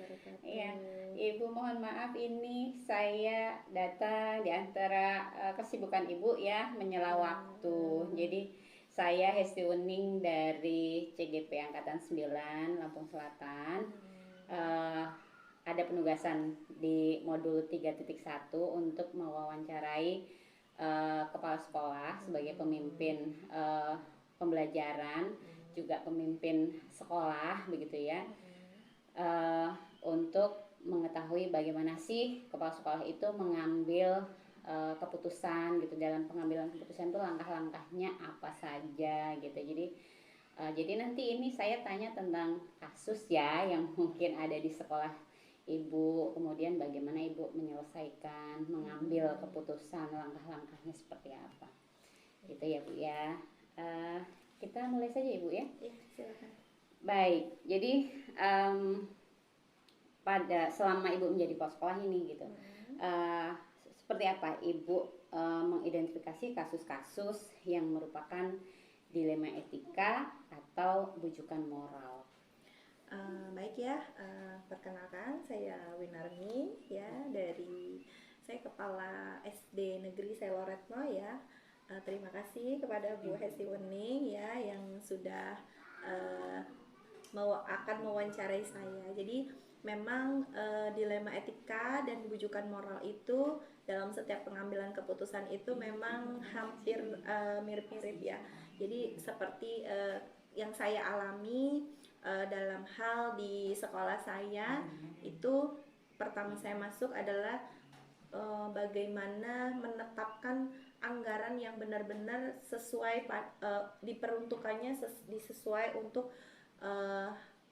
Iya, wabarakatuh. Ibu mohon maaf ini saya datang di antara kesibukan Ibu ya menyela waktu. Jadi saya Hesti Uning dari CGP Angkatan 9 Lampung Selatan. Eh, ada penugasan di modul 3.1 untuk mewawancarai kepala sekolah sebagai pemimpin pembelajaran, juga pemimpin sekolah begitu ya. eh, untuk mengetahui bagaimana sih kepala sekolah itu mengambil keputusan gitu. Dalam pengambilan keputusan itu langkah-langkahnya apa saja gitu. Jadi nanti ini saya tanya tentang kasus ya yang mungkin ada di sekolah Ibu, kemudian bagaimana Ibu menyelesaikan, mengambil keputusan, langkah-langkahnya seperti apa. Gitu ya Bu ya. Eh, kita mulai saja Ibu ya. Ya, silakan. Baik, jadi pada selama Ibu menjadi kepala sekolah ini gitu, uh, seperti apa Ibu mengidentifikasi kasus-kasus yang merupakan dilema etika atau bujukan moral? Baik ya, perkenalkan saya Winarni ya, dari saya Kepala SD Negeri Seloretno ya. Terima kasih kepada Bu Hesti Wening ya yang sudah uh, akan mewawancarai saya. Jadi memang dilema etika dan bujukan moral itu dalam setiap pengambilan keputusan itu memang hampir mirip-mirip ya. Jadi seperti yang saya alami dalam hal di sekolah saya itu, pertama saya masuk adalah bagaimana menetapkan anggaran yang benar-benar sesuai diperuntukannya disesuai untuk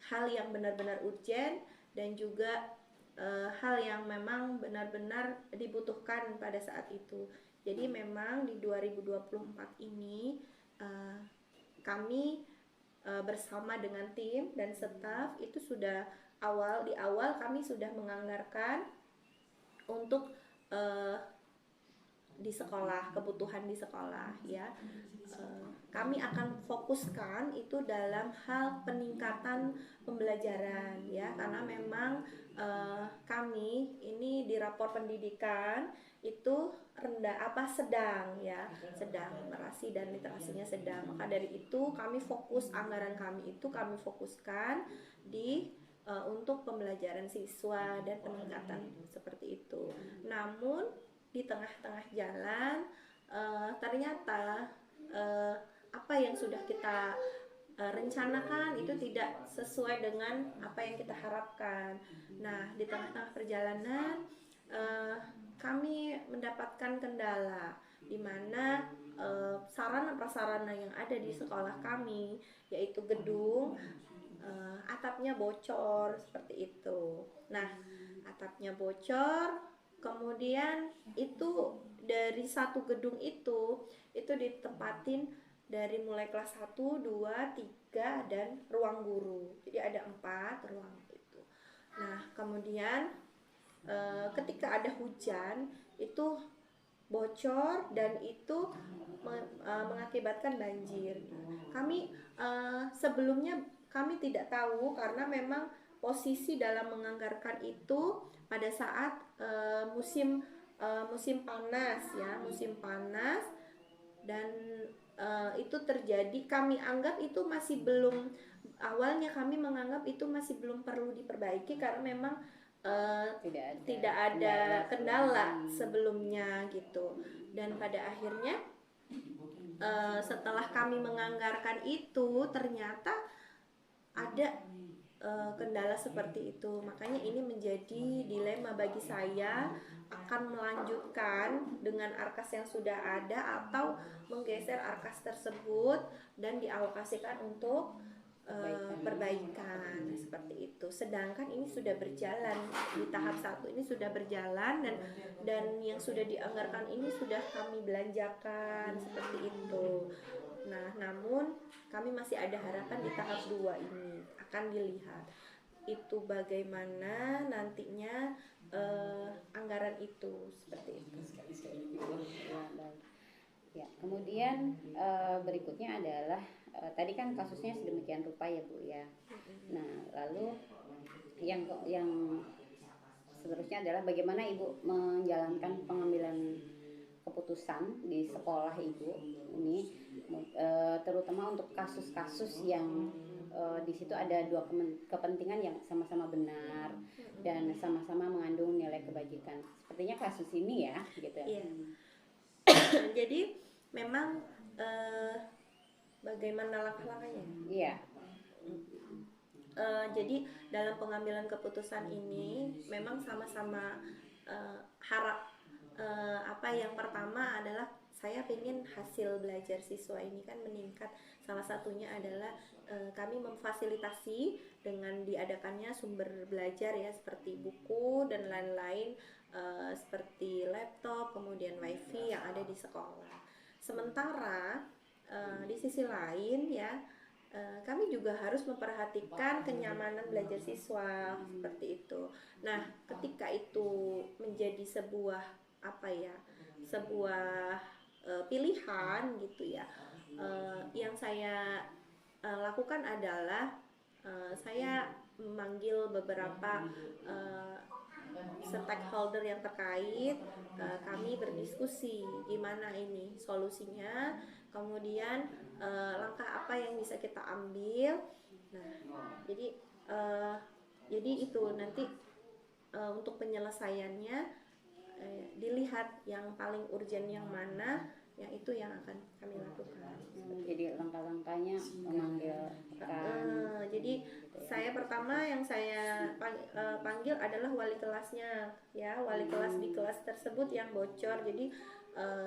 hal yang benar-benar urgent dan juga hal yang memang benar-benar dibutuhkan pada saat itu. Jadi memang di 2024 ini kami bersama dengan tim dan staf itu sudah di awal kami sudah menganggarkan untuk di sekolah, kebutuhan di sekolah ya. Kami akan fokuskan itu dalam hal peningkatan pembelajaran ya, karena memang kami ini di rapor pendidikan itu sedang ya, sedang merasi dan literasinya sedang. Maka dari itu kami fokus, anggaran kami itu kami fokuskan di untuk pembelajaran siswa dan peningkatan seperti itu. Namun di tengah-tengah jalan ternyata apa yang sudah kita rencanakan itu tidak sesuai dengan apa yang kita harapkan. Nah, di tengah-tengah perjalanan kami mendapatkan kendala di mana sarana prasarana yang ada di sekolah kami, yaitu gedung, atapnya bocor seperti itu. Nah, atapnya bocor, kemudian itu dari satu gedung itu ditempatin dari mulai kelas 1, 2, 3 dan ruang guru. Jadi ada 4 ruang itu. Nah, kemudian ketika ada hujan itu bocor dan itu mengakibatkan banjir. Kami sebelumnya kami tidak tahu karena memang posisi dalam menganggarkan itu pada saat musim panas ya, musim panas, dan itu terjadi, kami anggap itu masih belum, awalnya kami menganggap itu masih belum perlu diperbaiki karena memang tidak ada kendala sebelumnya gitu. Dan pada akhirnya setelah kami menganggarkan itu ternyata ada kendala seperti itu. Makanya ini menjadi dilema bagi saya, akan melanjutkan dengan arkas yang sudah ada atau menggeser arkas tersebut dan dialokasikan untuk perbaikan seperti itu. Sedangkan ini sudah berjalan di tahap 1, ini sudah berjalan dan yang sudah dianggarkan ini sudah kami belanjakan seperti itu. Nah, namun kami masih ada harapan di tahap 2 ini akan dilihat itu bagaimana nantinya anggaran itu seperti itu. Ya, kemudian berikutnya adalah tadi kan kasusnya sedemikian rupa ya Bu ya. Nah, lalu yang seterusnya adalah bagaimana Ibu menjalankan pengambilan keputusan di sekolah Ibu ini, terutama untuk kasus-kasus yang di situ ada dua kepentingan yang sama-sama benar dan sama-sama mengandung nilai kebajikan. Sepertinya kasus ini ya, gitu. Iya. Jadi memang bagaimana langkah-langkahnya? Iya. Jadi dalam pengambilan keputusan ini memang sama-sama apa yang pertama adalah saya ingin hasil belajar siswa ini kan meningkat. Salah satunya adalah kami memfasilitasi dengan diadakannya sumber belajar ya, seperti buku dan lain-lain, seperti laptop, kemudian wifi yang ada di sekolah. Sementara di sisi lain ya, kami juga harus memperhatikan kenyamanan belajar siswa seperti itu. Nah, ketika itu menjadi sebuah pilihan gitu ya, yang saya lakukan adalah saya memanggil beberapa stakeholder yang terkait, kami berdiskusi gimana ini solusinya, kemudian langkah apa yang bisa kita ambil. Nah, jadi itu nanti untuk penyelesaiannya dilihat yang paling urgent yang mana, yang itu yang akan kami lakukan. Jadi langkah-langkahnya memanggil jadi saya pertama yang saya panggil adalah wali kelasnya ya, wali kelas di kelas tersebut yang bocor. Jadi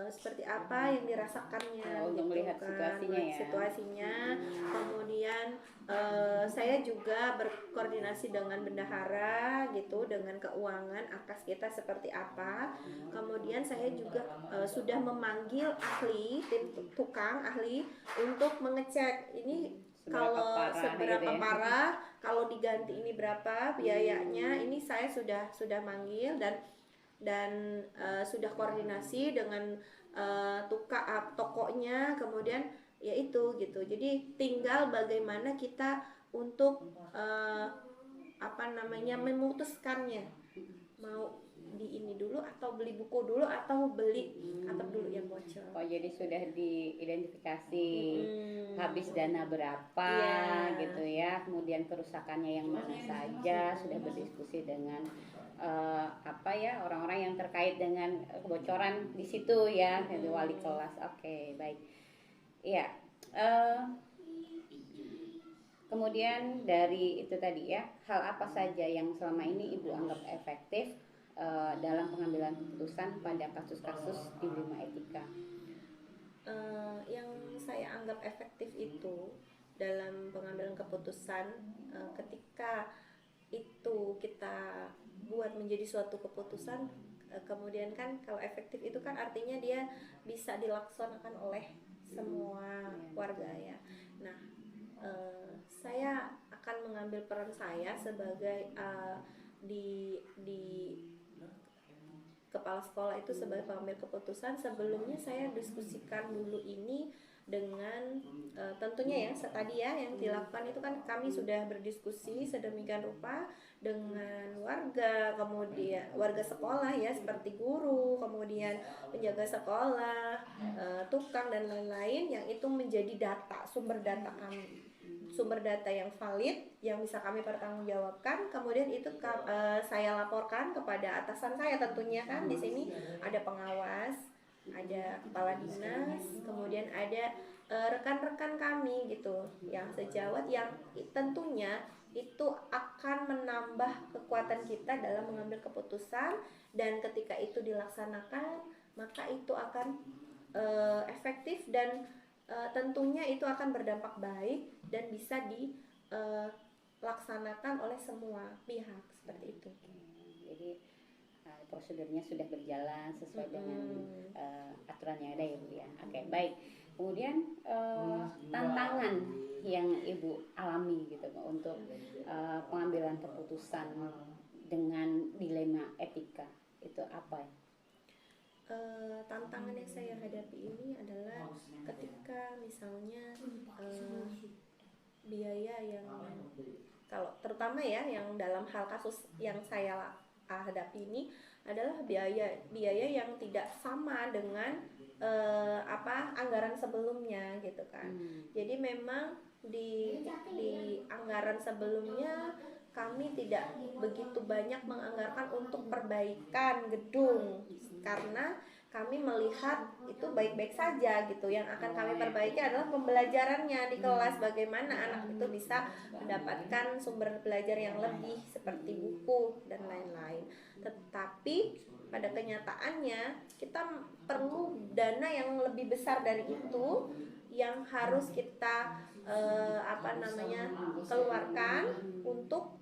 seperti apa yang dirasakannya untuk gitu melihat kan, situasinya. Kemudian saya juga berkoordinasi dengan bendahara gitu, dengan keuangan akas kita seperti apa. Kemudian saya juga sudah memanggil ahli, tim tukang ahli untuk mengecek ini kalau seberapa parah, kalau diganti ini berapa biayanya. Ini saya sudah manggil dan sudah koordinasi dengan tokonya, kemudian ya itu gitu. Jadi tinggal bagaimana kita untuk memutuskannya, mau di ini dulu atau beli buku dulu atau beli atap dulu yang bocor. Oh, jadi sudah diidentifikasi habis dana berapa gitu ya, kemudian kerusakannya yang mana saja, sudah berdiskusi dengan orang-orang yang terkait dengan kebocoran di situ ya, dari wali kelas. Oke, baik. Iya. Kemudian dari itu tadi ya, hal apa saja yang selama ini Ibu anggap efektif dalam pengambilan keputusan pada kasus-kasus di Bima Etika? Yang saya anggap efektif itu dalam pengambilan keputusan, ketika itu kita buat menjadi suatu keputusan, kemudian kan kalau efektif itu kan artinya dia bisa dilaksanakan oleh semua warga ya. Nah, saya akan mengambil peran saya sebagai di kepala sekolah itu sebagai pengambil keputusan. Sebelumnya saya diskusikan dulu ini dengan tentunya ya tadi ya yang dilakukan itu kan kami sudah berdiskusi sedemikian rupa dengan warga, kemudian warga sekolah ya seperti guru, kemudian penjaga sekolah, tukang dan lain-lain, yang itu menjadi data, sumber data kami, sumber data yang valid yang bisa kami pertanggungjawabkan. Kemudian itu saya laporkan kepada atasan saya tentunya kan. Di sini ada pengawas, ada kepala dinas, kemudian ada rekan-rekan kami gitu yang sejawat, yang tentunya itu akan menambah kekuatan kita dalam mengambil keputusan, dan ketika itu dilaksanakan maka itu akan efektif dan tentunya itu akan berdampak baik dan bisa dilaksanakan oleh semua pihak seperti itu. Jadi prosedurnya sudah berjalan sesuai dengan aturan yang ada ya Bu ya. Oke, baik. Kemudian tantangan yang Ibu alami gitu untuk pengambilan keputusan dengan dilema etika itu apa ya? Tantangan yang saya hadapi ini adalah ketika misalnya biaya yang kalau terutama ya yang dalam hal kasus yang saya hadapi ini adalah biaya yang tidak sama dengan anggaran sebelumnya gitu kan. Jadi memang di anggaran sebelumnya kami tidak begitu banyak menganggarkan untuk perbaikan gedung karena kami melihat itu baik-baik saja gitu. Yang akan kami perbaiki adalah pembelajarannya di kelas, bagaimana anak itu bisa mendapatkan sumber belajar yang lebih seperti buku dan lain-lain. Tetapi pada kenyataannya kita perlu dana yang lebih besar dari itu yang harus kita keluarkan untuk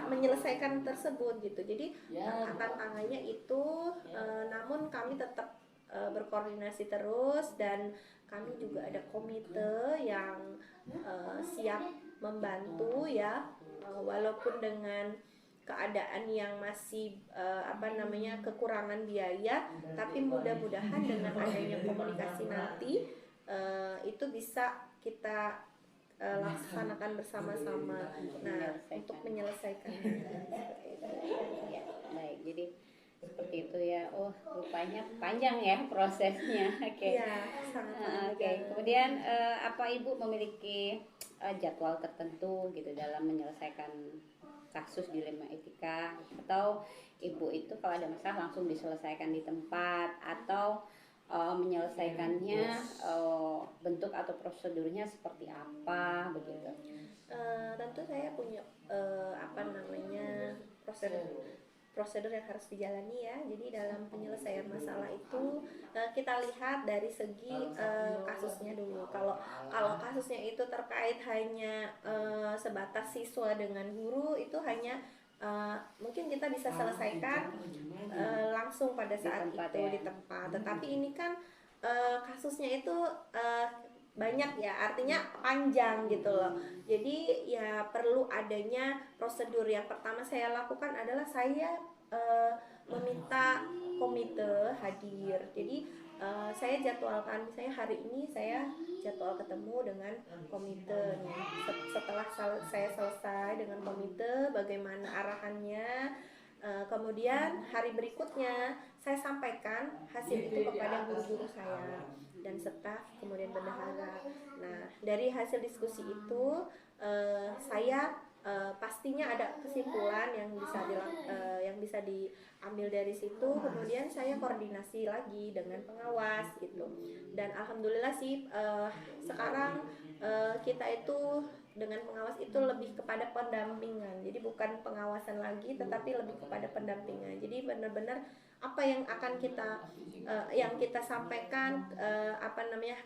menyelesaikan tersebut gitu. Jadi tantangannya itu namun kami tetap berkoordinasi terus dan kami juga ada komite yang siap membantu ya, walaupun dengan keadaan yang masih kekurangan biaya, tapi mudah-mudahan dengan adanya komunikasi nanti itu bisa kita laksanakan bersama-sama. Nah, untuk menyelesaikan ya, baik. Jadi seperti itu ya. Oh, rupanya panjang ya prosesnya. Oke. Ya, sangat panjang. Oke. Kemudian apa Ibu memiliki jadwal tertentu gitu dalam menyelesaikan kasus dilema etika, atau Ibu itu kalau ada masalah langsung diselesaikan di tempat, atau menyelesaikannya bentuk atau prosedurnya seperti apa begitu? Tentu saya punya prosedur yang harus dijalani ya. Jadi dalam penyelesaian masalah itu kita lihat dari segi kasusnya dulu. Kalau kasusnya itu terkait hanya sebatas siswa dengan guru, itu hanya mungkin kita bisa selesaikan langsung pada saat itu di tempat. Tetapi ini kan kasusnya itu banyak ya, artinya panjang gitu loh. Jadi ya perlu adanya prosedur. Yang pertama saya lakukan adalah saya meminta komite hadir. Jadi saya jadwalkan, misalnya hari ini saya jadwal ketemu dengan komite. Setelah saya selesai dengan komite, bagaimana arahannya, kemudian hari berikutnya saya sampaikan hasil itu kepada guru-guru saya dan staf, kemudian bendahara. Nah, dari hasil diskusi itu saya pastinya ada kesimpulan yang bisa diambil dari situ. Kemudian saya koordinasi lagi dengan pengawas gitu. Dan alhamdulillah sih sekarang kita itu dengan pengawas itu lebih kepada pendampingan. Jadi bukan pengawasan lagi, tetapi lebih kepada pendampingan. Jadi benar-benar apa yang akan kita sampaikan,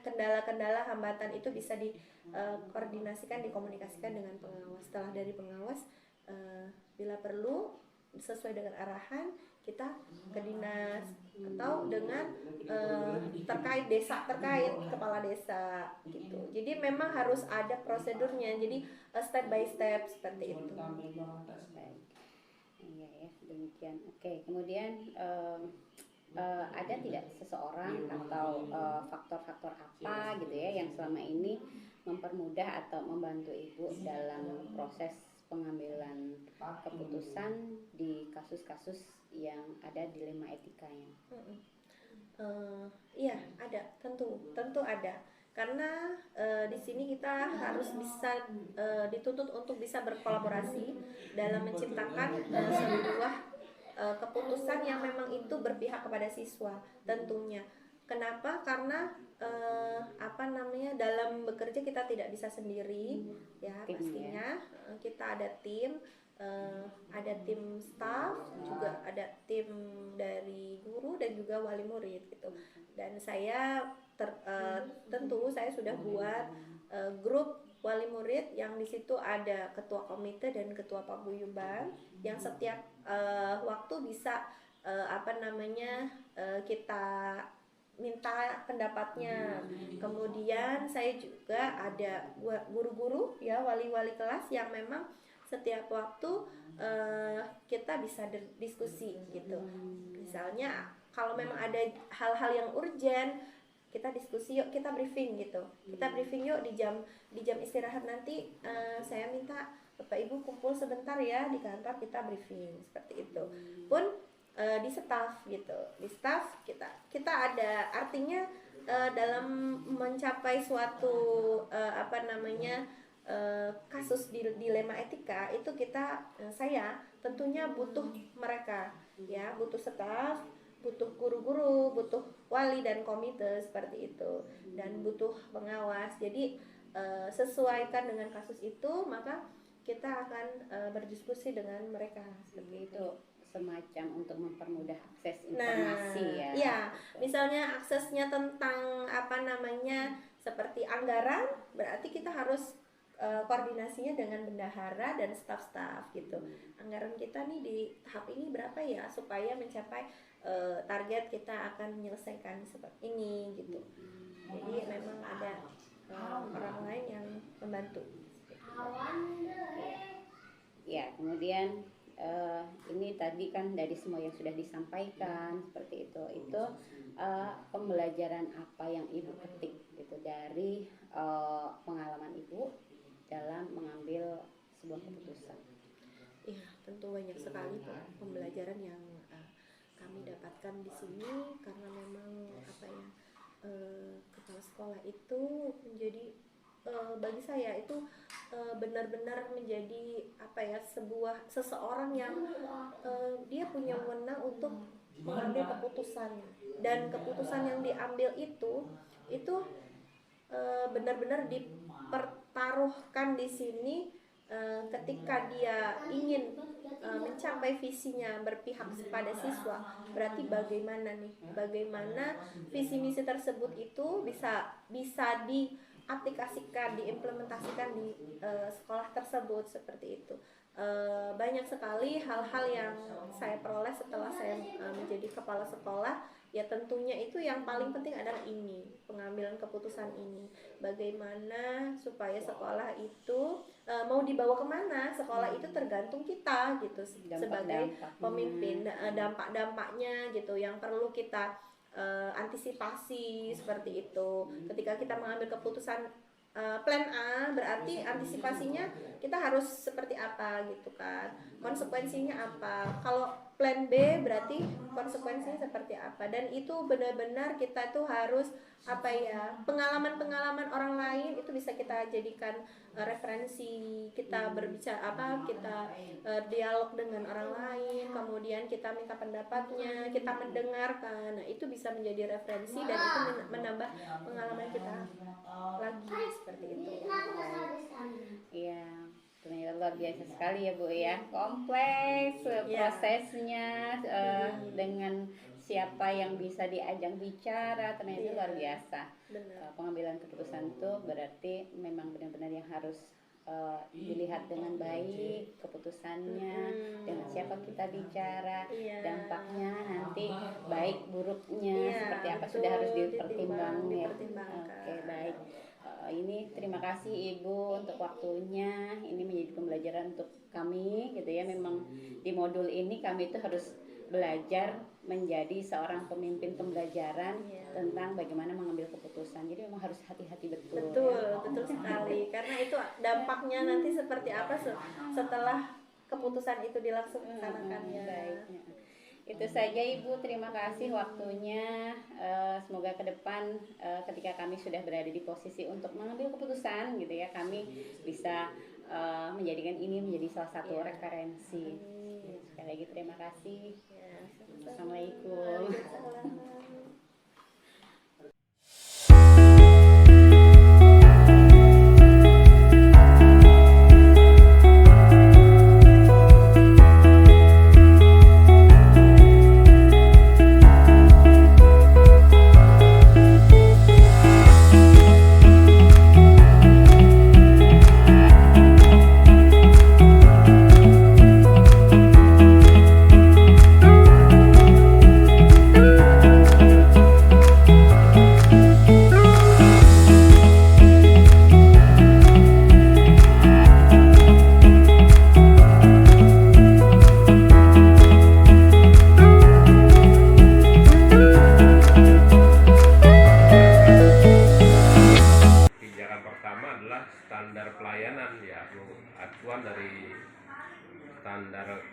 kendala-kendala, hambatan itu bisa dikoordinasikan, dikomunikasikan dengan pengawas. Setelah dari pengawas, bila perlu sesuai dengan arahan, kita ke dinas atau dengan terkait kepala desa gitu. Jadi memang harus ada prosedurnya. Jadi step by step seperti itu. Iya ya, demikian. Oke, kemudian ada tidak seseorang atau faktor-faktor apa gitu ya yang selama ini mempermudah atau membantu Ibu dalam proses pengambilan keputusan di kasus-kasus yang ada dilema etikanya? Iya, ada, tentu ada. Karena di sini kita harus bisa dituntut untuk bisa berkolaborasi dalam menciptakan sebuah keputusan yang memang itu berpihak kepada siswa tentunya. Kenapa? Karena dalam bekerja kita tidak bisa sendiri ya, pastinya kita ada tim. Ada tim staff, juga ada tim dari guru dan juga wali murid gitu. Dan saya tentu saya sudah buat grup wali murid yang di situ ada ketua komite dan ketua paguyuban yang setiap waktu bisa kita minta pendapatnya. Kemudian saya juga ada guru-guru ya, wali-wali kelas yang memang setiap waktu kita bisa diskusi gitu. Misalnya kalau memang ada hal-hal yang urgent, kita diskusi yuk, kita briefing gitu, kita briefing yuk di jam istirahat nanti, saya minta Bapak Ibu kumpul sebentar ya di kantor, kita briefing seperti itu. Pun di staff gitu, di staff kita ada artinya dalam mencapai suatu kasus dilema etika itu saya tentunya butuh mereka ya, butuh staff, butuh guru-guru, butuh wali dan komite seperti itu, dan butuh pengawas. Jadi sesuaikan dengan kasus itu, maka kita akan berdiskusi dengan mereka seperti itu. Semacam untuk mempermudah akses informasi ya, misalnya aksesnya tentang seperti anggaran, berarti kita harus koordinasinya dengan bendahara dan staf-staf gitu. Anggaran kita nih di tahap ini berapa ya, supaya mencapai target kita akan menyelesaikan seperti ini gitu. Jadi memang ada orang lain yang membantu. Ya, kemudian ini tadi kan dari semua yang sudah disampaikan seperti itu pembelajaran apa yang Ibu petik gitu dari pengalaman Ibu dalam mengambil sebuah keputusan? Iya, tentu banyak sekali pembelajaran yang kami dapatkan di sini, karena memang kepala sekolah itu menjadi bagi saya itu benar-benar menjadi seseorang yang dia punya wewenang untuk mengambil keputusan, dan keputusan yang diambil itu benar-benar dipertaruhkan di sini. Ketika dia ingin mencapai visinya berpihak kepada siswa, berarti bagaimana visi misi tersebut itu bisa diaplikasikan, diimplementasikan di sekolah tersebut seperti itu. Banyak sekali hal-hal yang saya peroleh setelah saya menjadi kepala sekolah. Ya tentunya itu yang paling penting adalah ini, pengambilan keputusan ini. Bagaimana supaya sekolah itu mau dibawa kemana, sekolah itu tergantung kita gitu sebagai pemimpin. Dampak-dampaknya gitu yang perlu kita antisipasi seperti itu. Ketika kita mengambil keputusan plan A, berarti antisipasinya kita harus seperti apa gitu kan, konsekuensinya apa. Kalau plan B berarti konsekuensinya seperti apa, dan itu benar-benar kita tuh harus pengalaman orang lain itu bisa kita jadikan referensi. Kita berbicara kita dialog dengan orang lain, kemudian kita minta pendapatnya, kita mendengarkan. Nah, itu bisa menjadi referensi dan itu menambah pengalaman kita lagi seperti itu. Iya, ternyata luar biasa sekali ya Bu ya, kompleks prosesnya dengan siapa yang bisa diajak bicara, ternyata luar biasa. Pengambilan keputusan itu berarti memang benar-benar yang harus dilihat dengan baik keputusannya, dengan siapa kita bicara, dampaknya nanti baik buruknya seperti apa sudah harus dipertimbangkan. Oke, baik. Ini terima kasih Ibu untuk waktunya. Ini menjadi pembelajaran untuk kami gitu ya. Memang di modul ini kami itu harus belajar menjadi seorang pemimpin pembelajaran tentang bagaimana mengambil keputusan. Jadi memang harus hati-hati betul. Betul sekali. Karena itu dampaknya nanti seperti apa setelah keputusan itu dilaksanakan. Baik. Itu saja Ibu, terima kasih waktunya. Semoga ke depan ketika kami sudah berada di posisi untuk mengambil keputusan gitu ya, kami bisa menjadikan ini menjadi salah satu referensi. Sekali lagi terima kasih. Assalamualaikum.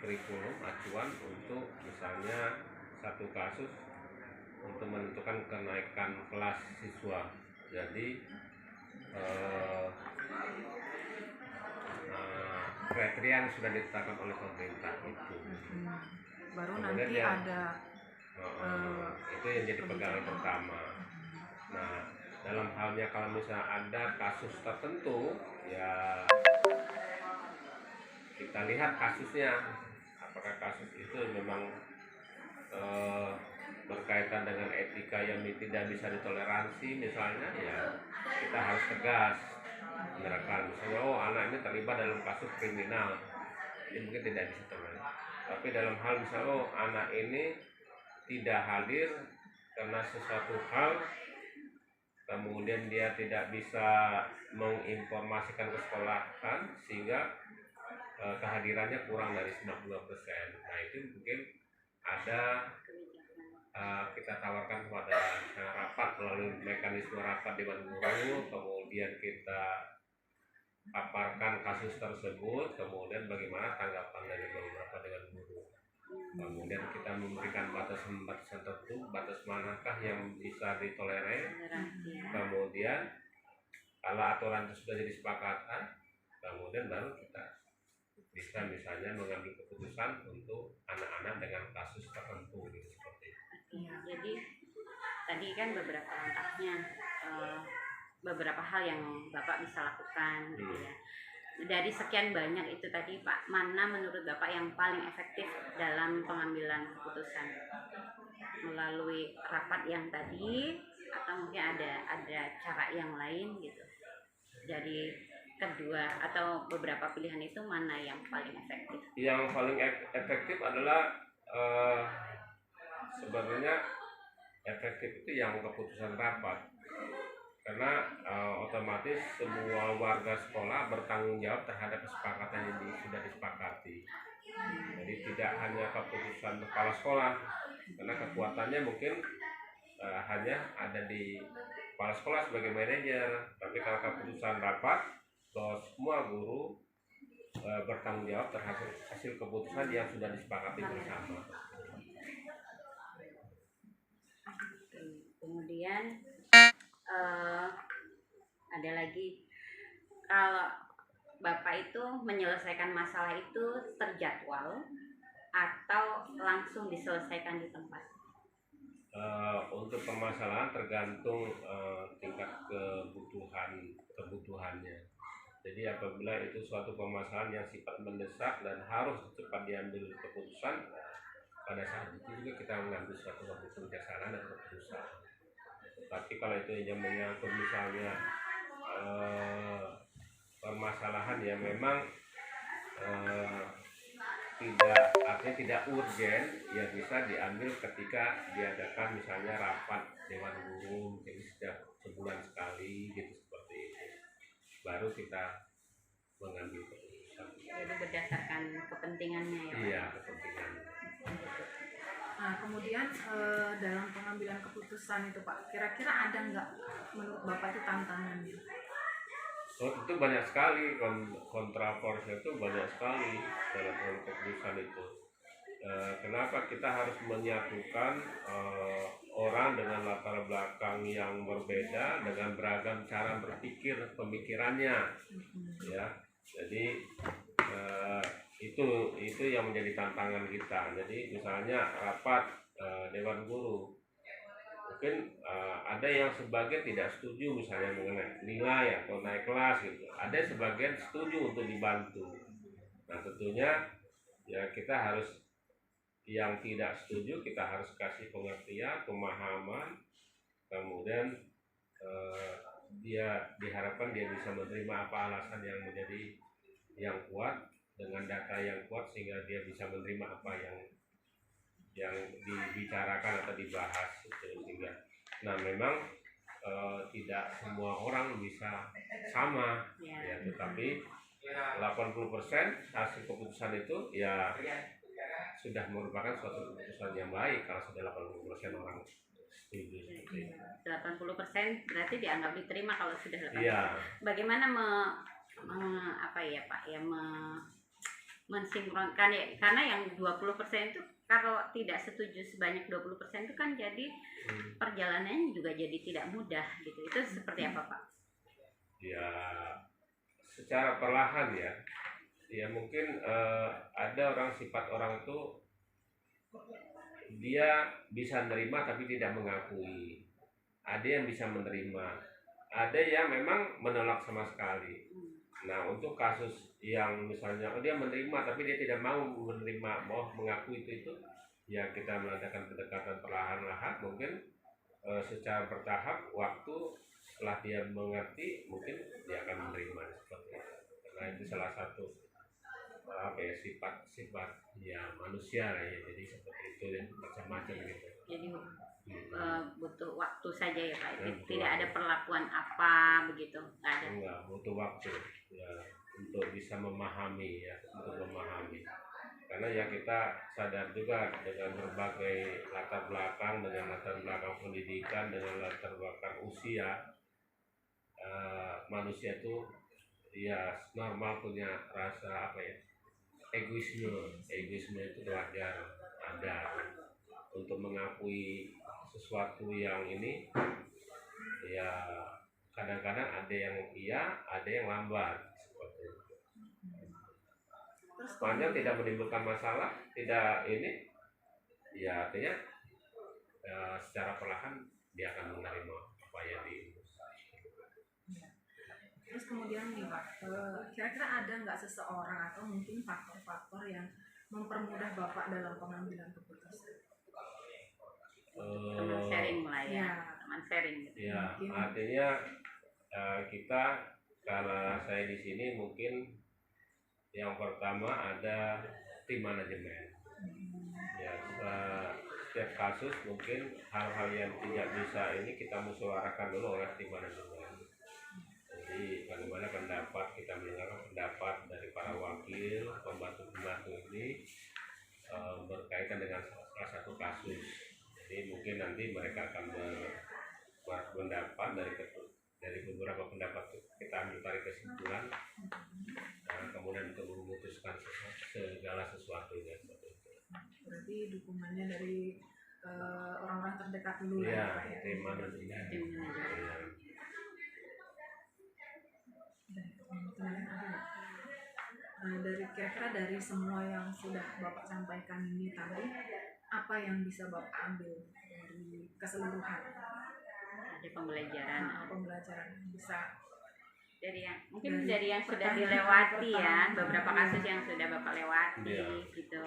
kurikulum acuan untuk misalnya satu kasus untuk menentukan kenaikan kelas siswa. Jadi kriteria yang sudah ditetapkan oleh pemerintah itu. Baru Kemudian nanti ada itu yang jadi pegangan pertama. Nah, dalam halnya kalau misalnya ada kasus tertentu, ya kita lihat kasusnya, apakah kasus itu memang berkaitan dengan etika yang tidak bisa ditoleransi misalnya, ya kita harus tegas menerapkan. Misalnya, oh anak ini terlibat dalam kasus kriminal, ini mungkin tidak bisa toleransi. Tapi dalam hal misalnya, oh anak ini tidak hadir karena sesuatu hal, kemudian dia tidak bisa menginformasikan ke sekolahan sehingga kehadirannya kurang dari 90%. Nah itu mungkin ada kita tawarkan kepada rapat melalui mekanisme rapat Dewan Guru, kemudian kita paparkan kasus tersebut, kemudian bagaimana tanggapan dari beberapa Dewan Guru. Kemudian kita memberikan batasan tertentu, batas manakah yang bisa ditolerir. Kemudian kalau aturan itu sudah jadi kesepakatan, kemudian baru kita bisa misalnya mengambil keputusan untuk anak-anak dengan kasus tertentu gitu, seperti itu. Ya, jadi tadi kan beberapa langkahnya, beberapa hal yang Bapak bisa lakukan gitu ya. Dari sekian banyak itu tadi Pak, mana menurut Bapak yang paling efektif dalam pengambilan keputusan? Melalui rapat yang tadi atau mungkin ada cara yang lain gitu? Dari kedua atau beberapa pilihan itu mana yang paling efektif? Yang paling efektif adalah sebenarnya efektif itu yang keputusan rapat, karena otomatis semua warga sekolah bertanggung jawab terhadap kesepakatan yang sudah disepakati. Jadi tidak hanya keputusan kepala sekolah, karena kekuatannya mungkin hanya ada di kepala sekolah sebagai manajer, tapi kalau keputusan rapat bahwa semua guru bertanggung jawab terhadap hasil keputusan yang sudah disepakati bersama. Kemudian ada lagi, kalau Bapak itu menyelesaikan masalah itu terjadwal atau langsung diselesaikan di tempat? Untuk permasalahan tergantung tingkat kebutuhannya. Jadi apabila itu suatu permasalahan yang sifat mendesak dan harus cepat diambil keputusan, pada saat itu juga kita mengambil suatu keputusan bijaksanaan dan keputusan. Tapi kalau itu yang menyangkut misalnya permasalahan yang memang tidak urgen, ya bisa diambil ketika diadakan misalnya rapat Dewan Guru, jadi setiap sebulan sekali gitu, seperti itu. Baru kita mengambil keputusan. Jadi berdasarkan kepentingannya ya Pak? Iya, kepentingannya. Nah, kemudian dalam pengambilan keputusan itu Pak, kira-kira ada nggak menurut Bapak itu tantangannya? Oh, itu banyak sekali, kontroversi itu banyak sekali dalam keputusan itu. Kenapa kita harus menyatukan orang dengan latar belakang yang berbeda dengan beragam cara berpikir pemikirannya, ya. Jadi itu yang menjadi tantangan kita. Jadi misalnya rapat Dewan Guru, mungkin ada yang sebagian tidak setuju misalnya mengenai nilai atau naik kelas gitu. Ada sebagian setuju untuk dibantu. Nah tentunya ya kita harus, yang tidak setuju kita harus kasih pengertian, pemahaman, kemudian dia diharapkan dia bisa menerima apa alasan yang menjadi yang kuat dengan data yang kuat sehingga dia bisa menerima apa yang dibicarakan atau dibahas itu. Sehingga nah memang tidak semua orang bisa sama ya, tetapi 80% hasil keputusan itu ya sudah merupakan suatu keputusan yang baik kalau sudah 80% orang setuju seperti itu. 80% berarti dianggap diterima kalau sudah 80%. Iya. Bagaimana mensinkronkan ya, karena yang 20% itu kalau tidak setuju sebanyak 20% itu kan jadi perjalanannya juga jadi tidak mudah gitu. Itu seperti apa Pak? Ya secara perlahan ya. Ya mungkin ada sifat orang itu dia bisa menerima tapi tidak mengakui. Ada yang bisa menerima, ada yang memang menolak sama sekali. Nah untuk kasus yang misalnya dia menerima tapi dia tidak mau menerima, mau mengakui itu ya kita mengadakan pendekatan perlahan-lahan, mungkin secara bertahap, waktu setelah dia mengerti mungkin dia akan menerima seperti itu. Karena itu salah satu sifat ya manusia lah ya, jadi seperti itu dan macam-macam gitu. Jadi butuh waktu saja ya Pak. Tidak ada perlakuan apa begitu, nggak ada. Enggak, butuh waktu ya untuk bisa memahami ya, untuk memahami. Karena ya kita sadar juga dengan berbagai latar belakang, dengan latar belakang pendidikan, dengan latar belakang usia, manusia itu ya normal punya rasa egoisme itu wajar ada. Untuk mengakui sesuatu yang ini ya kadang-kadang ada yang iya, ada yang lambat seperti itu. Sepanjang tidak menimbulkan masalah, tidak ini ya artinya secara perlahan dia akan menerima apa yang Terus kemudian nih Pak, kira-kira ada nggak seseorang atau mungkin faktor-faktor yang mempermudah Bapak dalam pengambilan keputusan? Teman sharing lah ya, teman sharing gitu. Ya, artinya kita, karena saya di sini mungkin yang pertama ada tim manajemen. Ya, setiap kasus mungkin hal-hal yang tidak bisa ini kita musyawarahkan dulu oleh tim manajemen. Jadi bagaimana pendapat, kita mendengar pendapat dari para wakil, pembantu-pembantu ini berkaitan dengan salah satu kasus. Jadi mungkin nanti mereka akan berpendapat dari beberapa pendapat kita ambil tarik kesimpulan, kemudian untuk memutuskan segala sesuatunya. Berarti dukungannya dari orang-orang terdekat dulu ya, Pak ya. tim manajemen. Dari kira-kira dari semua yang sudah Bapak sampaikan ini tadi, apa yang bisa Bapak ambil dari keseluruhan? Ada pembelajaran. Pembelajaran bisa dari yang mungkin dari yang sudah dilewati ya, beberapa kasus yang sudah Bapak lewati gitu.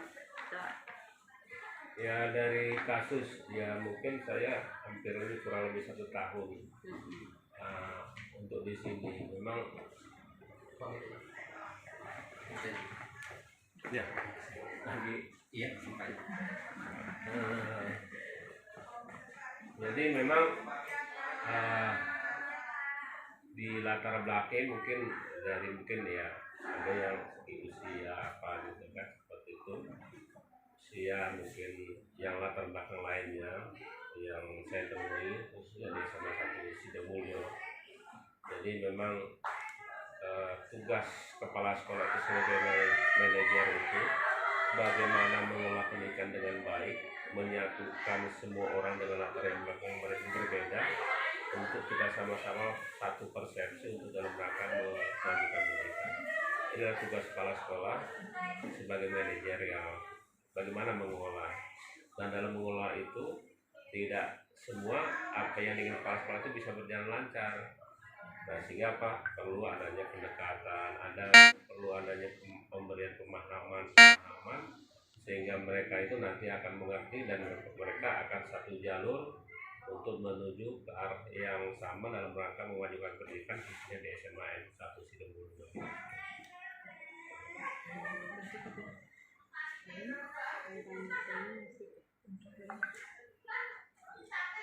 Ya dari kasus ya mungkin saya hampir ini kurang lebih 1 tahun untuk di sini. Memang ya lagi iya jadi memang di latar belakang mungkin ya ada yang usia apa gitu kan, seperti itu usia, mungkin yang latar belakang lainnya yang saya temui khususnya di sama satu Sidemulyo. Jadi memang tugas kepala sekolah itu sebagai manajer itu bagaimana mengelola pendidikan dengan baik, menyatukan semua orang dengan latar belakang mereka berbeda untuk kita sama-sama satu persepsi untuk dalam rangka memajukan pendidikan. Ini adalah tugas kepala sekolah sebagai manajer yang bagaimana mengelola, dan dalam mengelola itu tidak semua apa yang ingin kepala sekolah itu bisa berjalan lancar. Nah sehingga perlu adanya pendekatan, perlu adanya pemberian pemahaman sehingga mereka itu nanti akan mengerti dan mereka akan satu jalur untuk menuju ke arah yang sama dalam rangka memajukan pendidikan khususnya di SMA N1 Sidemulyo.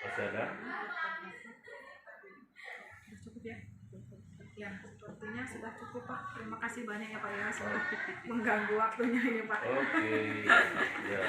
Masih ada? Cukup ya? Ya, sepertinya sudah cukup Pak. Terima kasih banyak ya Pak ya sudah mengganggu waktunya ini Pak. Oke. Ya.